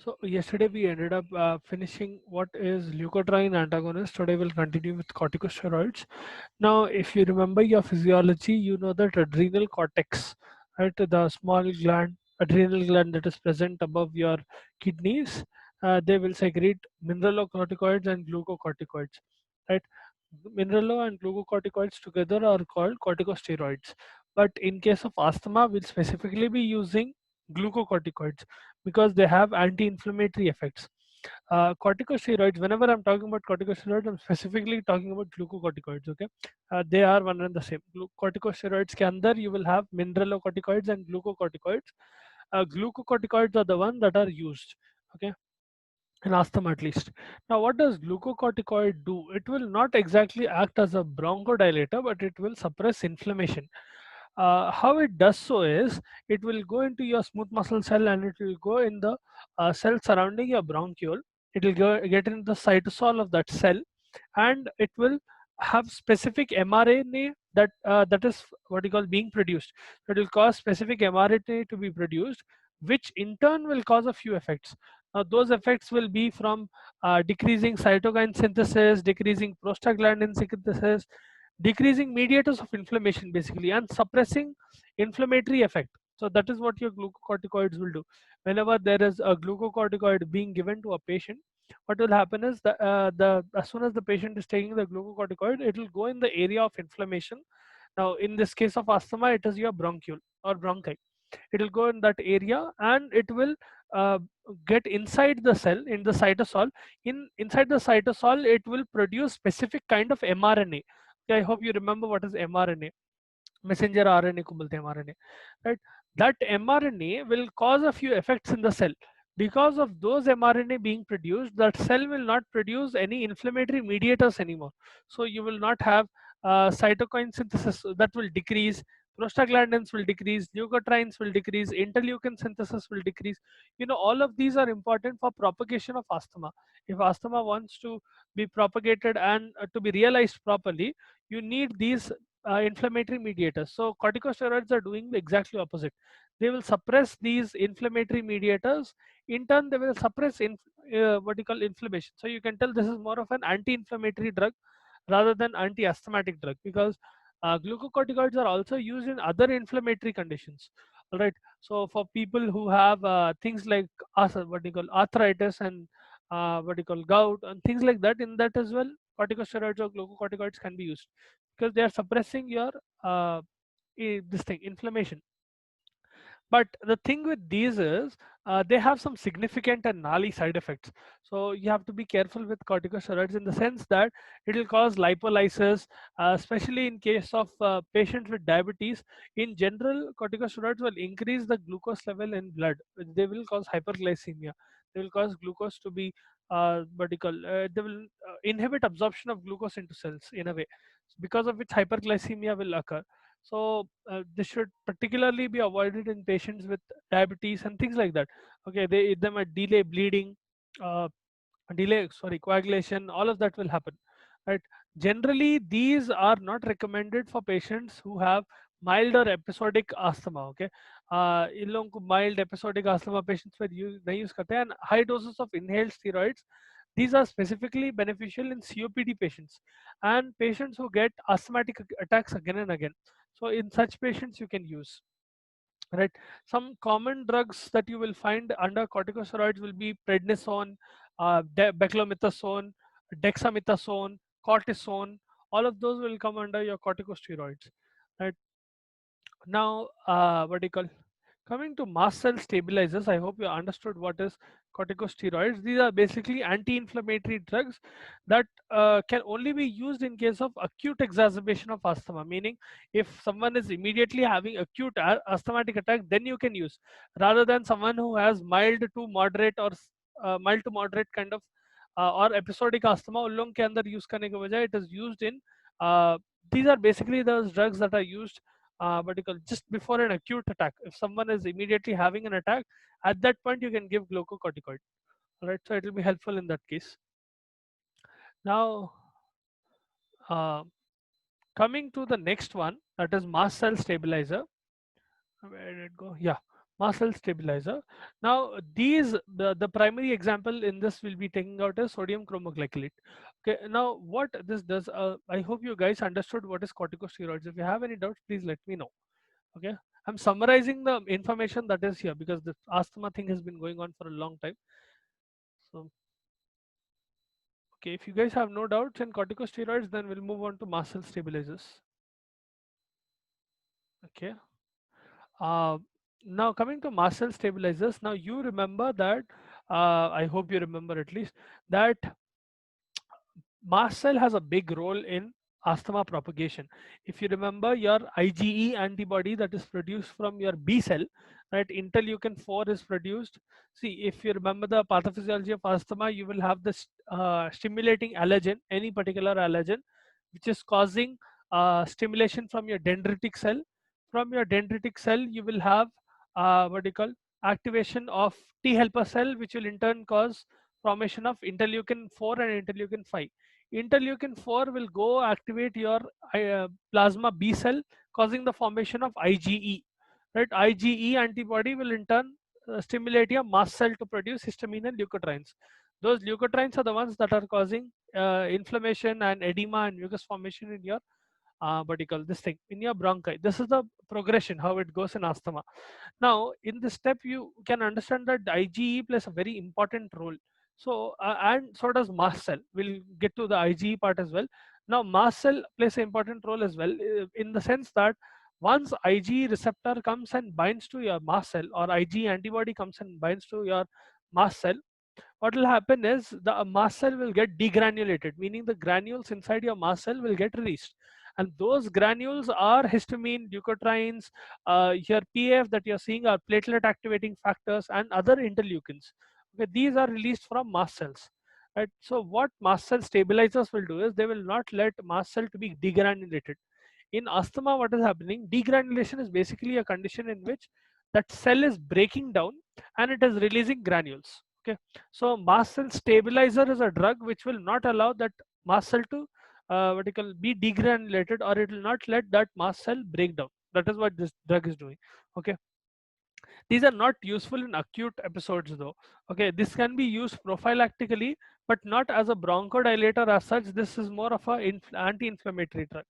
So yesterday we ended up finishing what is leukotriene antagonist. Today we'll continue with corticosteroids. Now, if you remember your physiology, you know that adrenal cortex, right, the small gland, adrenal gland that is present above your kidneys, they will secrete mineralocorticoids and glucocorticoids, right? Mineralo and glucocorticoids together are called corticosteroids. But in case of asthma, we'll specifically be using glucocorticoids because they have anti-inflammatory effects. Corticosteroids, whenever I'm talking about corticosteroids, I'm specifically talking about glucocorticoids. Okay, they are one and the same. Corticosteroids के अंदर you will have mineralocorticoids and glucocorticoids. Glucocorticoids are the one that are used. Okay, in asthma at least. Now, what does glucocorticoid do? It will not exactly act as a bronchodilator, but it will suppress inflammation. How it does so is it will go into your smooth muscle cell and it will go in the cell surrounding your bronchiole. It will get into the cytosol of that cell, and it will have specific mRNA that is what you call being produced. It will cause specific mRNA to be produced, which in turn will cause a few effects. Now, those effects will be from decreasing cytokine synthesis, decreasing prostaglandin synthesis, decreasing mediators of inflammation basically, and suppressing inflammatory effect. So that is what your glucocorticoids will do. Whenever there is a glucocorticoid being given to a patient, what will happen is the as soon as the patient is taking the glucocorticoid, it will go in the area of inflammation. Now, in this case of asthma, it is your bronchiole or bronchi. It will go in that area and it will uh, get inside the cell in the cytosol. Inside the cytosol, it will produce specific kind of mRNA. Okay, I hope you remember what is mRNA. Messenger RNA को बोलते हैं mRNA, right? That mRNA will cause a few effects in the cell. Because of those mRNA being produced, that cell will not produce any inflammatory mediators anymore. So you will not have cytokine synthesis that will decrease, prostaglandins will decrease, leukotrienes will decrease, interleukin synthesis will decrease. You know, all of these are important for propagation of asthma. If asthma wants to be propagated and to be realized properly, you need these inflammatory mediators. So corticosteroids are doing the exactly opposite. They will suppress these inflammatory mediators. In turn, they will suppress what you call inflammation. So you can tell this is more of an anti-inflammatory drug rather than anti-asthmatic drug, because glucocorticoids are also used in other inflammatory conditions. All right. So for people who have things like what you call arthritis and what you call gout and things like that, in that as well, corticosteroids or glucocorticoids can be used because they are suppressing your this thing inflammation. But the thing with these is they have some significant and gnarly side effects. So you have to be careful with corticosteroids in the sense that it will cause lipolysis, especially in case of patients with diabetes. In general, corticosteroids will increase the glucose level in blood. They will cause hyperglycemia. They will cause glucose to be what you call, they will inhibit absorption of glucose into cells in a way, because of which hyperglycemia will occur. So this should particularly be avoided in patients with diabetes and things like that. Okay, they might delay bleeding, uh, delay sorry coagulation, all of that will happen, right? Generally these are not recommended for patients who have mild or episodic asthma. Okay, इन लोगों को mild episodic asthma patients पर use नहीं use करते हैं, and high doses of inhaled steroids, these are specifically beneficial in COPD patients and patients who get asthmatic attacks again and again. So in such patients you can use, right? Some common drugs that you will find under corticosteroids will be prednisone, beclomethasone, dexamethasone, cortisone. All of those will come under your corticosteroids, right? Now, what do you call? Coming to mast cell stabilizers, I hope you understood what is corticosteroids. These are basically anti-inflammatory drugs that can only be used in case of acute exacerbation of asthma. Meaning, if someone is immediately having acute asthmatic attack, then you can use, rather than someone who has mild to moderate or mild to moderate kind of or episodic asthma. उन लोगों के अंदर use करने के बजाय it is used in. Uh, these are basically those drugs that are used particular just before an acute attack. If someone is immediately having an attack, at that point you can give glucocorticoid. All right, so it will be helpful in that case. Now, uh, coming to the next one, that is mast cell stabilizer. Where did it go? Yeah, mast cell stabilizer. Now these the primary example in this will be taking out is sodium chromoglycolate. Okay, now what this does, I hope you guys understood what is corticosteroids. If you have any doubts, please let me know. Okay, I'm summarizing the information that is here because the asthma thing has been going on for a long time. So okay, if you guys have no doubts in corticosteroids, then we'll move on to mast cell stabilizers. Okay. Uh, Now coming to mast cell stabilizers, now you remember that, I hope you remember at least, that mast cell has a big role in asthma propagation. If you remember your IgE antibody that is produced from your B cell, right, interleukin 4 is produced. See, if you remember the pathophysiology of asthma, you will have this stimulating allergen, any particular allergen, which is causing stimulation from your dendritic cell. From your dendritic cell, you will have what do you call activation of T helper cell, which will in turn cause formation of interleukin 4 and interleukin 5. Interleukin 4 will go activate your plasma B cell, causing the formation of IgE. Right, IgE antibody will in turn stimulate your mast cell to produce histamine and leukotrienes. Those leukotrienes are the ones that are causing inflammation and edema and mucus formation in your what do you call this thing, in your bronchi. This is the progression how it goes in asthma. Now, in this step, you can understand that IgE plays a very important role. So, and so does mast cell. We'll get to the IgE part as well. Now, mast cell plays an important role as well, in the sense that once IgE receptor comes and binds to your mast cell, or IgE antibody comes and binds to your mast cell, what will happen is the mast cell will get degranulated, meaning the granules inside your mast cell will get released. And those granules are histamine, leukotrienes, your PAF that you're seeing are platelet activating factors and other interleukins. Okay, these are released from mast cells. Right? So what mast cell stabilizers will do is they will not let mast cell to be degranulated. In asthma, what is happening, degranulation is basically a condition in which that cell is breaking down and it is releasing granules. Okay, so mast cell stabilizer is a drug which will not allow that mast cell to what you call be degranulated, or it will not let that mast cell break down. That is what this drug is doing. Okay, these are not useful in acute episodes though. Okay, this can be used prophylactically, but not as a bronchodilator as such. This is more of a anti-inflammatory drug.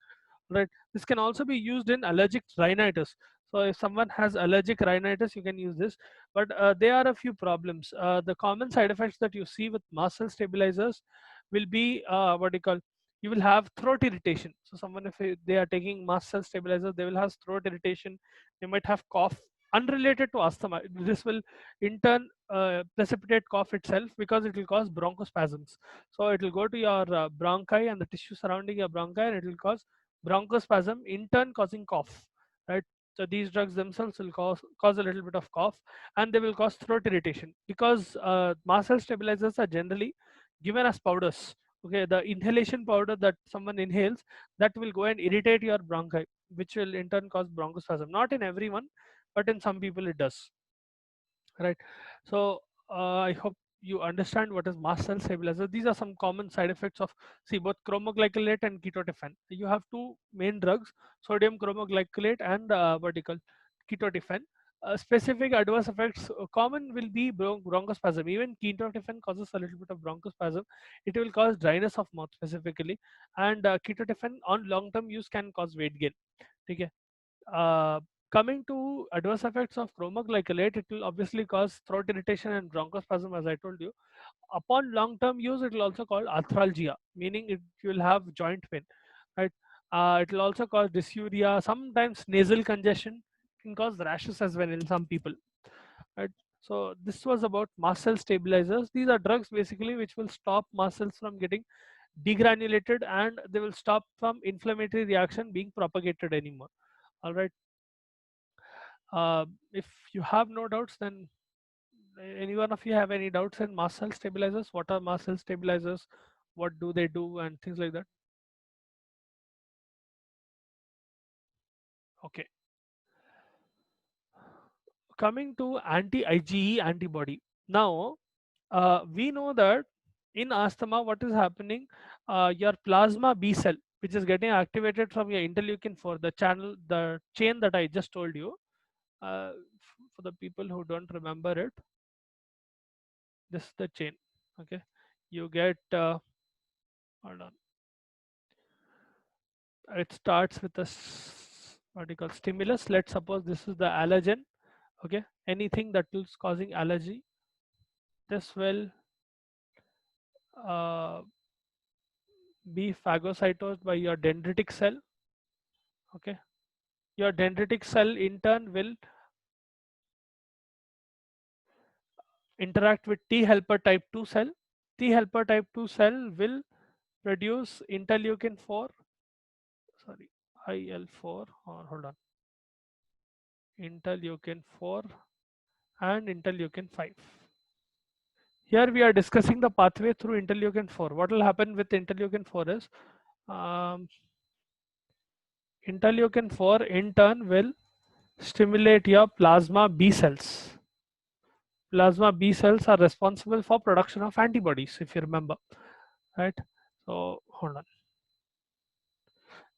Right, this can also be used in allergic rhinitis. So if someone has allergic rhinitis, you can use this, but there are a few problems. The common side effects that you see with mast cell stabilizers will be what do you call, you will have throat irritation. So someone, if they are taking mast cell stabilizers, they will have throat irritation. They might have cough unrelated to asthma. This will in turn precipitate cough itself, because it will cause bronchospasms. So it will go to your bronchi and the tissue surrounding your bronchi, and it will cause bronchospasm, in turn causing cough. Right, so these drugs themselves will cause a little bit of cough, and they will cause throat irritation, because mast cell stabilizers are generally given as powders. Okay, the inhalation powder that someone inhales, that will go and irritate your bronchi, which will in turn cause bronchospasm. Not in everyone, but in some people it does. Right, so I hope you understand what is mast cell stabilizer. These are some common side effects of, see, both chromoglycolate and ketotifen. You have two main drugs, sodium chromoglycolate and what do you call, ketotifen. Specific adverse effects common will be bronchospasm. Even ketotifen causes a little bit of bronchospasm. It will cause dryness of mouth specifically, and ketotifen on long term use can cause weight gain. Okay. uh, Coming to adverse effects of chromoglycolate, it will obviously cause throat irritation and bronchospasm, as I told you. Upon long-term use, it will also cause arthralgia, meaning it will have joint pain. Right? It will also cause dysuria, sometimes nasal congestion, can cause rashes as well in some people. Right? So this was about mast cell stabilizers. These are drugs basically which will stop mast cells from getting degranulated, and they will stop from inflammatory reaction being propagated anymore. All right. If you have no doubts, then any one of you have any doubts in mast cell stabilizers? What are mast cell stabilizers? What do they do, and things like that? Okay. Coming to anti-IgE antibody. Now, we know that in asthma, what is happening? Your plasma B cell, which is getting activated from your interleukin 4, the chain that I just told you. for the people who don't remember it, this is the chain. Okay, you get hold on. It starts with a what do you call stimulus. Let's suppose this is the allergen. Okay, anything that is causing allergy, this will uh, be phagocytosed by your dendritic cell. Okay, your dendritic cell in turn will interact with T helper type 2 cell. T helper type 2 cell will produce interleukin 4, sorry, IL4, or hold on, interleukin 4 and interleukin 5. Here we are discussing the pathway through interleukin 4. What will happen with interleukin 4 is um, interleukin 4 in turn will stimulate your plasma B cells. Plasma B cells are responsible for production of antibodies, if you remember, right? So hold on.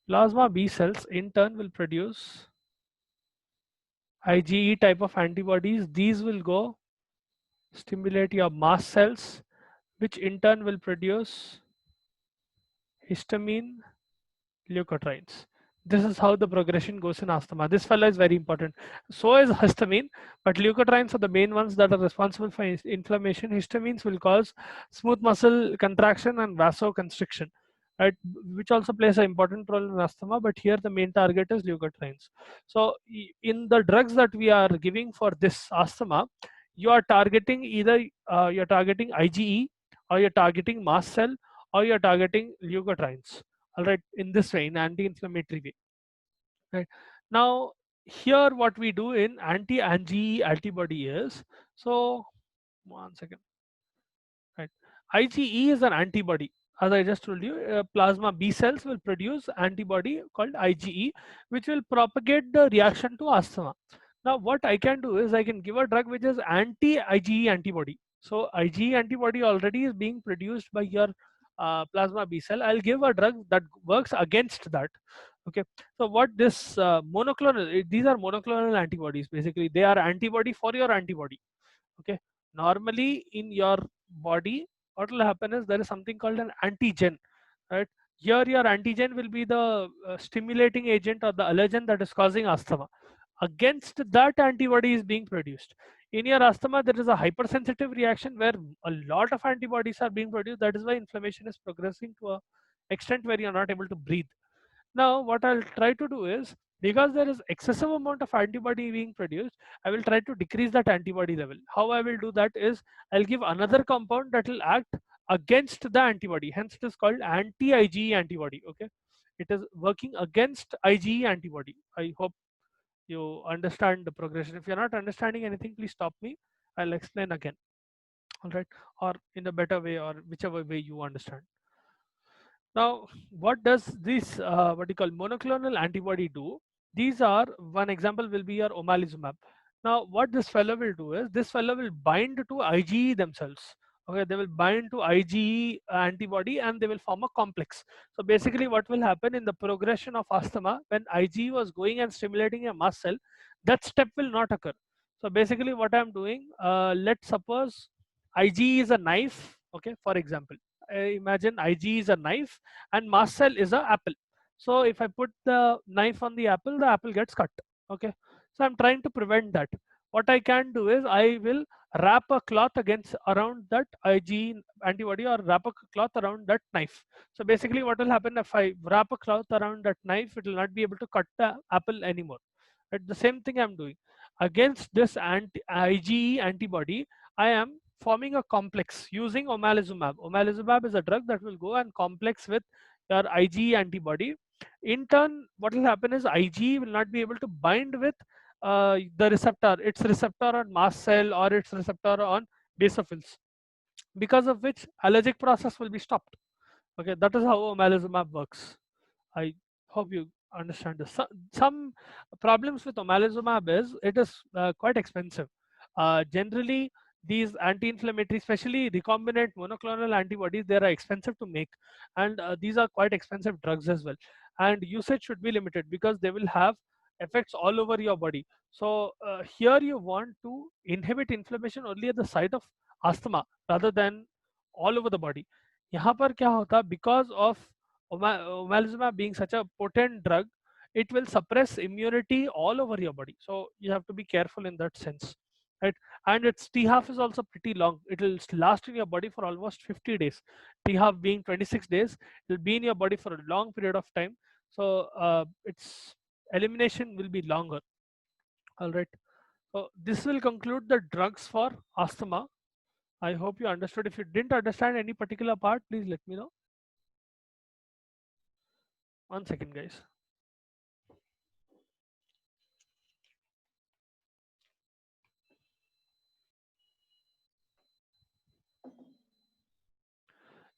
Plasma B cells in turn will produce IgE type of antibodies. These will go stimulate your mast cells, which in turn will produce histamine leukotrienes. This is how the progression goes in asthma. This fellow is very important. So is histamine, but leukotrienes are the main ones that are responsible for inflammation. Histamines will cause smooth muscle contraction and vasoconstriction, right? Which also plays an important role in asthma. But here the main target is leukotrienes. So in the drugs that we are giving for this asthma, you are targeting either you're targeting IgE, or you're targeting mast cell, or you're targeting leukotrienes, all right, in this way, in anti-inflammatory way, right? Now here what we do in anti-IgE antibody is, so one second, right, IgE is an antibody. As I just told you, plasma B cells will produce antibody called IgE, which will propagate the reaction to asthma. Now what I can do is I can give a drug which is anti-IgE antibody. So IgE antibody already is being produced by your plasma B cell. I'll give a drug that works against that. Okay, so what this these are monoclonal antibodies. Basically, they are antibody for your antibody. Okay, normally in your body, what will happen is there is something called an antigen, right? Here your antigen will be the stimulating agent or the allergen that is causing asthma. Against that antibody is being produced. In your asthma there is a hypersensitive reaction where a lot of antibodies are being produced. That is why inflammation is progressing to a extent where you are not able to breathe. Now, what I'll try to do is, because there is excessive amount of antibody being produced, I will try to decrease that antibody level. How I will do that is, I'll give another compound that will act against the antibody. Hence, it is called anti-IgE antibody. Okay, it is working against IgE antibody. I hope you understand the progression. If you're not understanding anything, please stop me. I'll explain again. All right, or in a better way, or whichever way you understand. Now, what does this what you call monoclonal antibody do? These are, one example will be your omalizumab. Now, what this fellow will do is, this fellow will bind to IgE themselves. Okay, they will bind to IgE antibody and they will form a complex. So basically, what will happen in the progression of asthma, when IgE was going and stimulating a mast cell, that step will not occur. So basically, what I'm doing, let's suppose IgE is a knife. Okay, for example, imagine Ig is a knife and mast cell is a apple. So if I put the knife on the apple gets cut. Okay, so I'm trying to prevent that. What I can do is I will wrap a cloth against around that Ig antibody, or wrap a cloth around that knife. So basically what will happen, if I wrap a cloth around that knife, it will not be able to cut the apple anymore. Right? The same thing I'm doing against this IgE antibody. I am forming a complex using omalizumab. Omalizumab is a drug that will go and complex with your IgE antibody. In turn, what will happen is IgE will not be able to bind with the receptor, its receptor on mast cell or its receptor on basophils, because of which allergic process will be stopped. Okay, that is how omalizumab works. I hope you understand this. Some problems with omalizumab is it is quite expensive. Generally, these anti-inflammatory, especially recombinant monoclonal antibodies, they are expensive to make, and these are quite expensive drugs as well. And usage should be limited because they will have affects all over your body. So here you want to inhibit inflammation only at the site of asthma rather than all over the body. यहाँ पर क्या होता, because of omalizumab being such a potent drug, it will suppress immunity all over your body. So you have to be careful in that sense, right? And its T half is also pretty long. It will last in your body for almost 50 days. T half being 26 days, it will be in your body for a long period of time. So its elimination will be longer. All right. So this will conclude the drugs for asthma. I hope you understood. If you didn't understand any particular part, please let me know. One second, guys.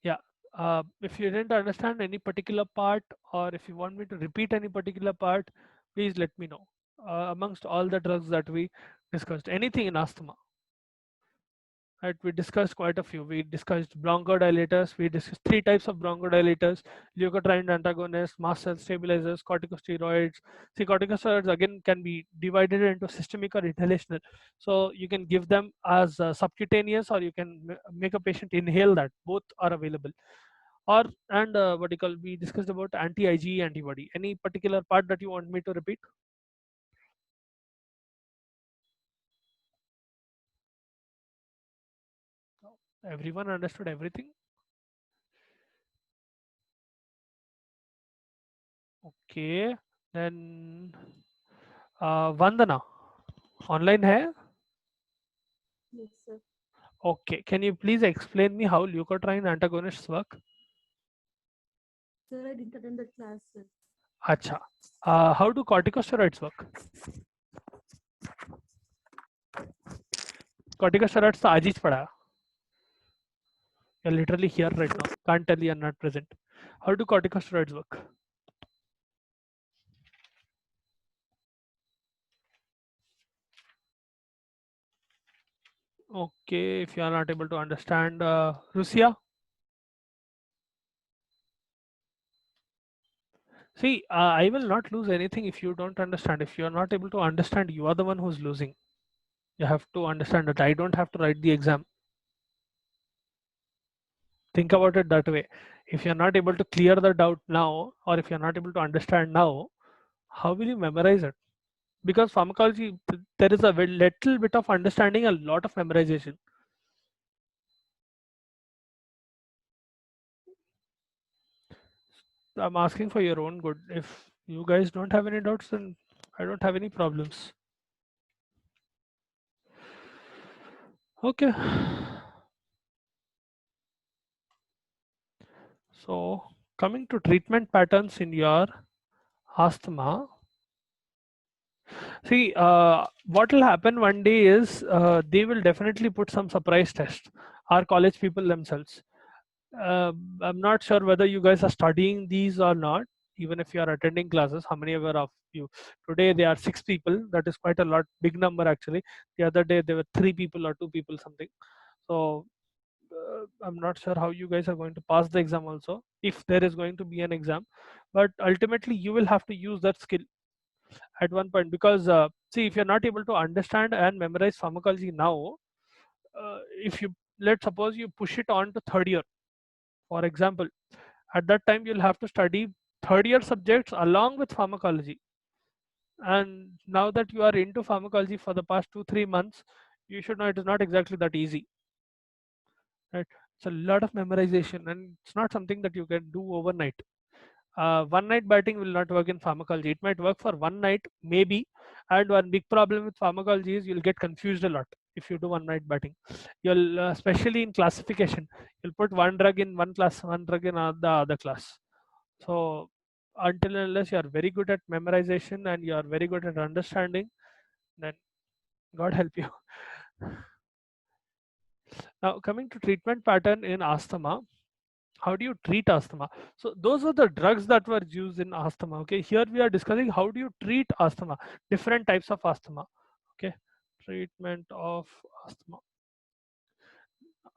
Yeah. If you didn't understand any particular part, or if you want me to repeat any particular part, please let me know. Amongst all the drugs that we discussed, anything in asthma. Right, we discussed quite a few. We discussed bronchodilators. We discussed three types of bronchodilators: leukotriene antagonists, mast cell stabilizers, corticosteroids. See, corticosteroids again can be divided into systemic or inhalational. So you can give them as subcutaneous, or you can make a patient inhale that. Both are available. Or and what do you call? We discussed about anti-IgE antibody. Any particular part that you want me to repeat? Everyone understood everything? Okay, then Vandana online है? Yes, sir. Okay, can you please explain me how leukotriene antagonists work? Sir, I didn't attend the class, sir. Acha. How do corticosteroids work? Corticosteroids तो आज ही पढ़ा. You're literally here right now. Can't tell you're not present. How do corticosteroids work? Okay, if you are not able to understand, Rusia. See, I will not lose anything if you don't understand. If you are not able to understand, you are the one who's losing. You have to understand that I don't have to write the exam. Think about it that way. If you're not able to clear the doubt now, or if you're not able to understand now, how will you memorize it? Because pharmacology, there is a little bit of understanding, a lot of memorization. I'm asking for your own good. If you guys don't have any doubts, then I don't have any problems. Okay. So coming to treatment patterns in your asthma. See, what will happen one day is they will definitely put some surprise test. Our college people themselves. I'm not sure whether you guys are studying these or not. Even if you are attending classes, how many ever of you? Today there are 6 people. That is quite a lot, big number actually. The other day there were 3 people or 2 people something. So I'm not sure how you guys are going to pass the exam also, if there is going to be an exam. But ultimately, you will have to use that skill at one point, because see, if you're not able to understand and memorize pharmacology now, if you, let's suppose you push it on to third year, for example, at that time you'll have to study third year subjects along with pharmacology. And now that you are into pharmacology for the past 2 3 months, you should know it is not exactly that easy, right? It's a lot of memorization, and it's not something that you can do overnight. One night batting will not work in pharmacology. It might work for one night, maybe. And one big problem with pharmacology is you'll get confused a lot if you do one night batting. You'll, especially in classification, you'll put one drug in one class, one drug in the other class. So until and unless you are very good at memorization and you are very good at understanding, then God help you. Now coming to treatment pattern in asthma. How do you treat asthma? So those are the drugs that were used in asthma. Okay, here we are discussing how do you treat asthma, different types of asthma. Okay, treatment of asthma.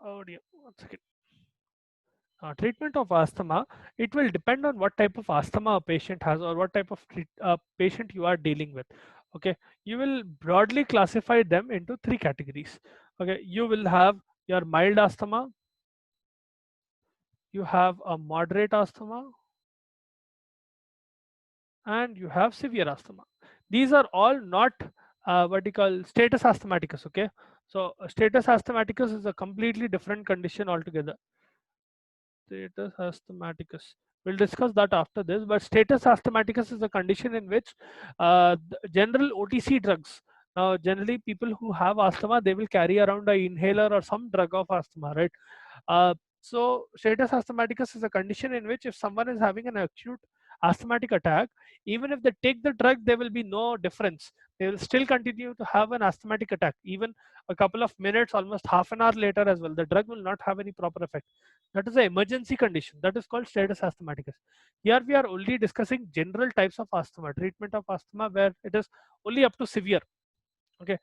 Oh dear, one second. Treatment of asthma, it will depend on what type of asthma a patient has or what type of patient you are dealing with. Okay, you will broadly classify them into three categories. Okay, you will have your mild asthma, you have a moderate asthma, and you have severe asthma. These are all not what you call status asthmaticus. Okay, so status asthmaticus is a completely different condition altogether. Status asthmaticus. We'll discuss that after this. But status asthmaticus is a condition in which general OTC drugs. Now, generally, people who have asthma, they will carry around a inhaler or some drug of asthma, right? So status asthmaticus is a condition in which if someone is having an acute asthmatic attack, even if they take the drug, there will be no difference. They will still continue to have an asthmatic attack, even a couple of minutes, almost half an hour later as well. The drug will not have any proper effect. That is an emergency condition. That is called status asthmaticus. Here we are only discussing general types of asthma, treatment of asthma, where it is only up to severe. Okay,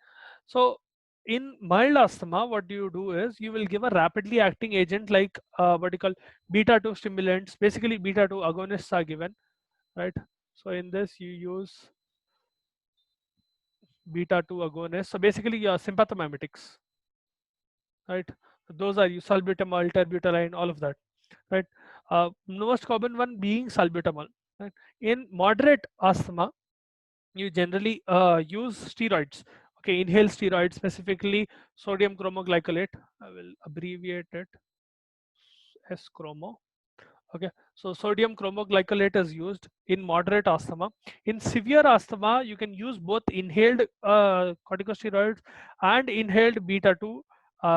so in mild asthma, what do you do is you will give a rapidly acting agent like what you call beta 2 stimulants. Basically, beta 2 agonists are given, right? So in this, you use beta 2 agonists. So basically, your sympathomimetics, right? Those are you salbutamol, terbutaline, all of that, right? Most common one being salbutamol. Right? In moderate asthma, you generally use steroids. Okay, inhale steroids, specifically sodium chromoglycolate. I will abbreviate it as chromo. Okay, so sodium chromoglycolate is used in moderate asthma. In severe asthma, you can use both inhaled corticosteroids and inhaled beta 2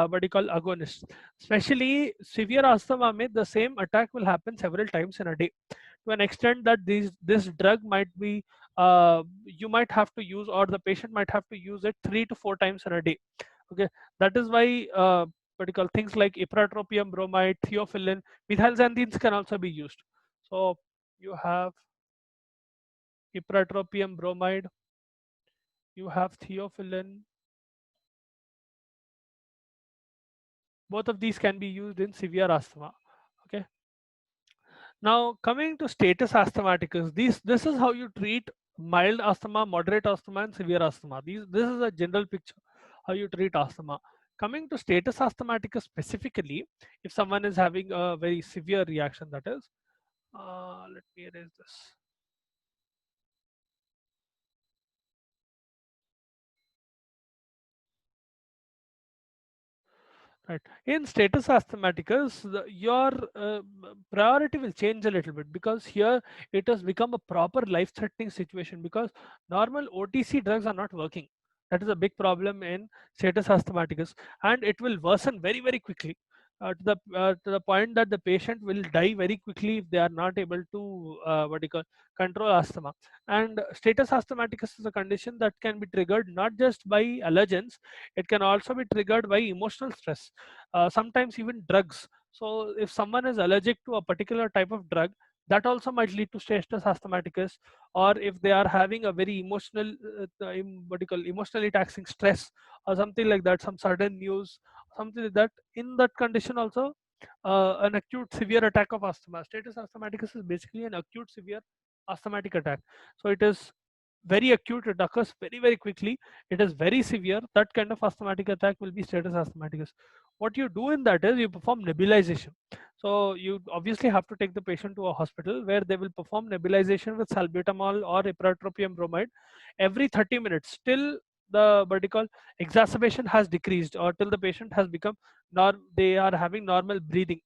what you call agonists. Especially severe asthma, में the same attack will happen several times in a day, to an extent that this drug might be you might have to use, or the patient might have to use it 3 to 4 times in a day. Okay, that is why particular things like ipratropium bromide, theophylline, methylxanthines can also be used. So you have ipratropium bromide, you have theophylline. Both of these can be used in severe asthma. Okay, now coming to status asthmaticus, this is how you treat mild asthma, moderate asthma, and severe asthma. This is a general picture how you treat asthma. Coming to status asthmaticus specifically, if someone is having a very severe reaction, that is, let me erase this. Right. In status asthmaticus, your priority will change a little bit, because here it has become a proper life-threatening situation, because normal OTC drugs are not working. That is a big problem in status asthmaticus, and it will worsen very, very quickly to the point that the patient will die very quickly if they are not able to what you call control asthma. And status asthmaticus is a condition that can be triggered not just by allergens, it can also be triggered by emotional stress, sometimes even drugs. So if someone is allergic to a particular type of drug, that also might lead to status asthmaticus. Or if they are having a very emotional what you call emotionally taxing stress or something like that, some sudden news, something like that, in that condition also an acute severe attack of asthma. Status asthmaticus is basically an acute severe asthmatic attack. So it is very acute, it occurs very, very quickly, it is very severe. That kind of asthmatic attack will be status asthmaticus. What you do in that is you perform nebulization. So you obviously have to take the patient to a hospital where they will perform nebulization with salbutamol or ipratropium bromide every 30 minutes till the vertical exacerbation has decreased, or till the patient has become they are having normal breathing.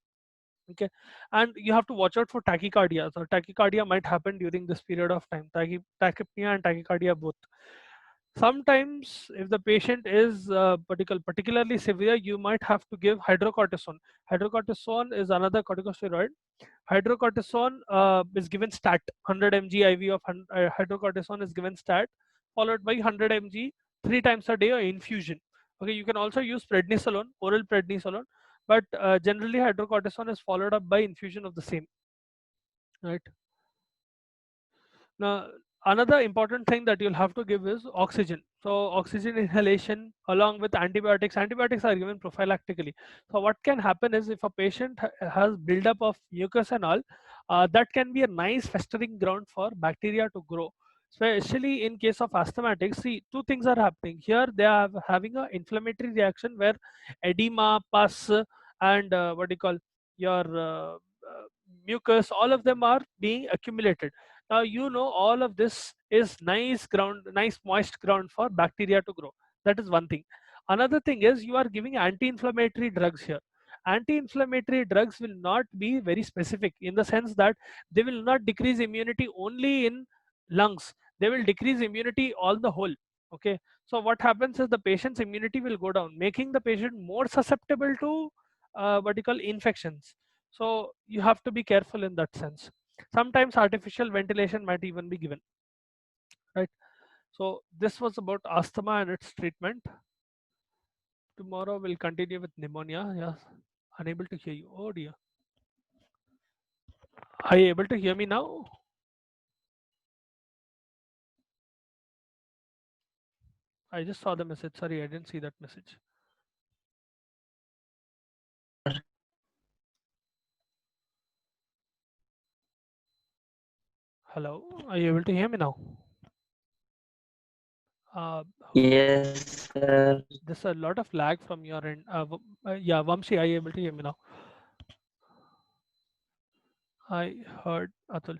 Okay, and you have to watch out for tachycardia. So tachycardia might happen during this period of time, tachypnea and tachycardia both. Sometimes if the patient is particularly severe, you might have to give hydrocortisone. Hydrocortisone is another corticosteroid. Hydrocortisone is given stat, 100 mg IV of hydrocortisone is given stat, followed by 100 mg 3 times a day or infusion. Okay, you can also use prednisolone, oral prednisolone, but generally hydrocortisone is followed up by infusion of the same. Right. Now, another important thing that you'll have to give is oxygen. So oxygen inhalation along with antibiotics. Antibiotics are given prophylactically. So what can happen is if a patient has buildup of mucus and all, that can be a nice festering ground for bacteria to grow. Especially in case of asthmatics, see, two things are happening here. They are having an inflammatory reaction where edema, pus, and what do you call your mucus, all of them are being accumulated. Now you know all of this is nice ground, nice moist ground for bacteria to grow. That is one thing. Another thing is you are giving anti-inflammatory drugs here. Anti-inflammatory drugs will not be very specific in the sense that they will not decrease immunity only in lungs. They will decrease immunity all the whole. Okay. So what happens is the patient's immunity will go down, making the patient more susceptible to what you call infections. So you have to be careful in that sense. Sometimes artificial ventilation might even be given, right? So this was about asthma and its treatment. Tomorrow we'll continue with pneumonia. Yes, unable to hear you. Oh dear. Are you able to hear me now? I just saw the message. Sorry, I didn't see that message. Hello, are you able to hear me now? Uh, Yes, sir. there's a lot of lag from your end. Yeah, Vamshi, are you able to hear me now? I heard Atul.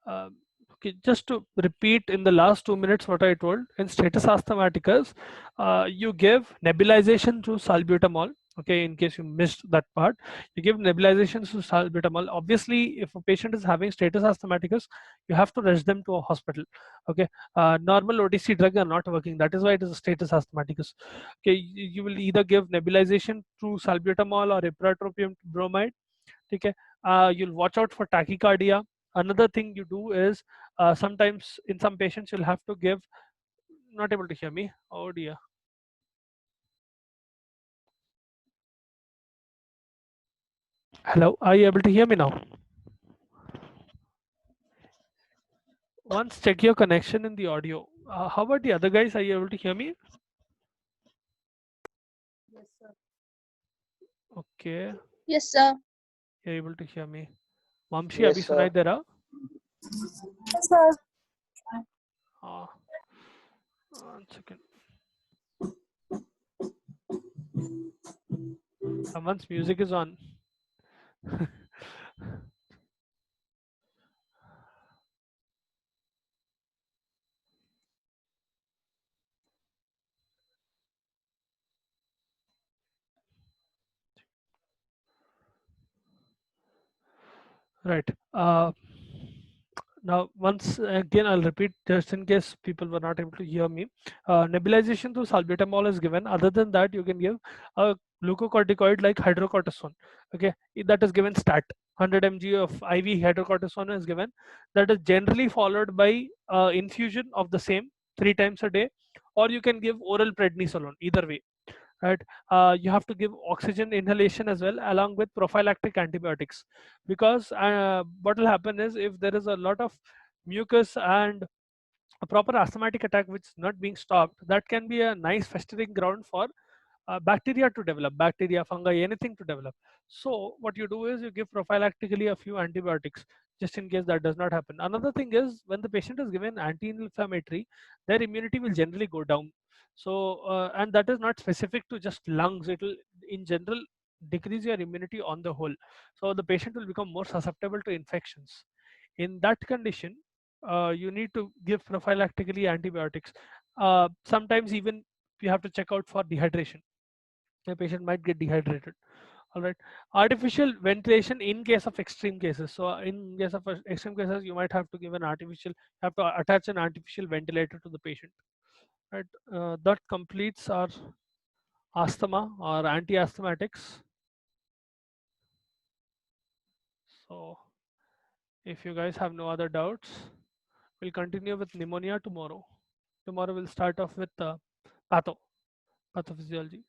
Um, okay, just to repeat in the last 2 minutes what I told, in status asthmaticus, you give nebulization through salbutamol. Okay, in case you missed that part, you give nebulization through salbutamol. Obviously, if a patient is having status asthmaticus, you have to rush them to a hospital. Okay, normal OTC drugs are not working. That is why it is a status asthmaticus. Okay, you will either give nebulization through salbutamol or ipratropium bromide. Okay, you'll watch out for tachycardia. Another thing you do is sometimes in some patients you'll have to give. Not able to hear me. Oh dear. Hello, are you able to hear me now? Once check your connection in the audio. How about the other guys? Are you able to hear me? Yes, sir. Okay, Yes, sir. you're able to hear me. Vamshi, Yes, abhi sir. sunai de raha? Yes, sir. Uh, 1 second. Someone's music is on. Right. Now, once again, I'll repeat just in case people were not able to hear me. Nebulization through salbutamol is given. Other than that, you can give a glucocorticoid like hydrocortisone. Okay, that is given stat. 100 mg of IV hydrocortisone is given. That is generally followed by infusion of the same 3 times a day, or you can give oral prednisolone. Either way, right? You have to give oxygen inhalation as well along with prophylactic antibiotics, because what will happen is if there is a lot of mucus and a proper asthmatic attack which is not being stopped, that can be a nice festering ground for bacteria to develop, bacteria, fungi, anything to develop. So what you do is you give prophylactically a few antibiotics just in case that does not happen. Another thing is when the patient is given anti-inflammatory, their immunity will generally go down. So and that is not specific to just lungs. It will in general decrease your immunity on the whole. So the patient will become more susceptible to infections. In that condition, you need to give prophylactically antibiotics. Sometimes even you have to check out for dehydration. The patient might get dehydrated. All right. Artificial ventilation in case of extreme cases. So in case of extreme cases, you might have to give an artificial, have to attach an artificial ventilator to the patient. Right. That completes our asthma or anti-asthmatics. So if you guys have no other doubts, we'll continue with pneumonia tomorrow. Tomorrow we'll start off with pathophysiology.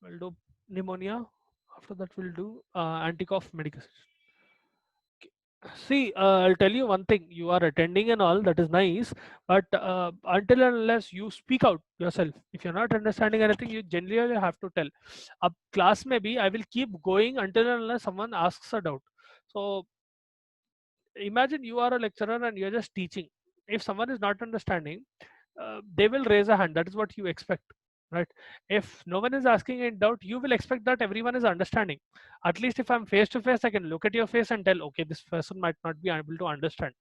We'll do pneumonia. After that, we'll do anti-cough medication. See, I'll tell you one thing. You are attending and all, that is nice, but until and unless you speak out yourself, if you're not understanding anything, you generally have to tell. A class maybe I will keep going until and unless someone asks a doubt. So imagine you are a lecturer and you're just teaching. If someone is not understanding, they will raise a hand. That is what you expect, right? If no one is asking in doubt, you will expect that everyone is understanding. At least if I'm face to face, I can look at your face and tell, okay, this person might not be able to understand.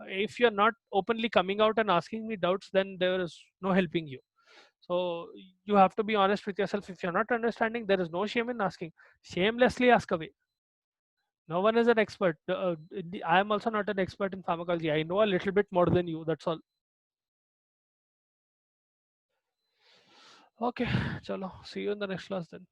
If you're not openly coming out and asking me doubts, then there is no helping you. So you have to be honest with yourself. If you're not understanding, there is no shame in asking. Shamelessly ask away. No one is an expert. I am also not an expert in pharmacology. I know a little bit more than you. That's all. Okay, chalo. See you in the next class then.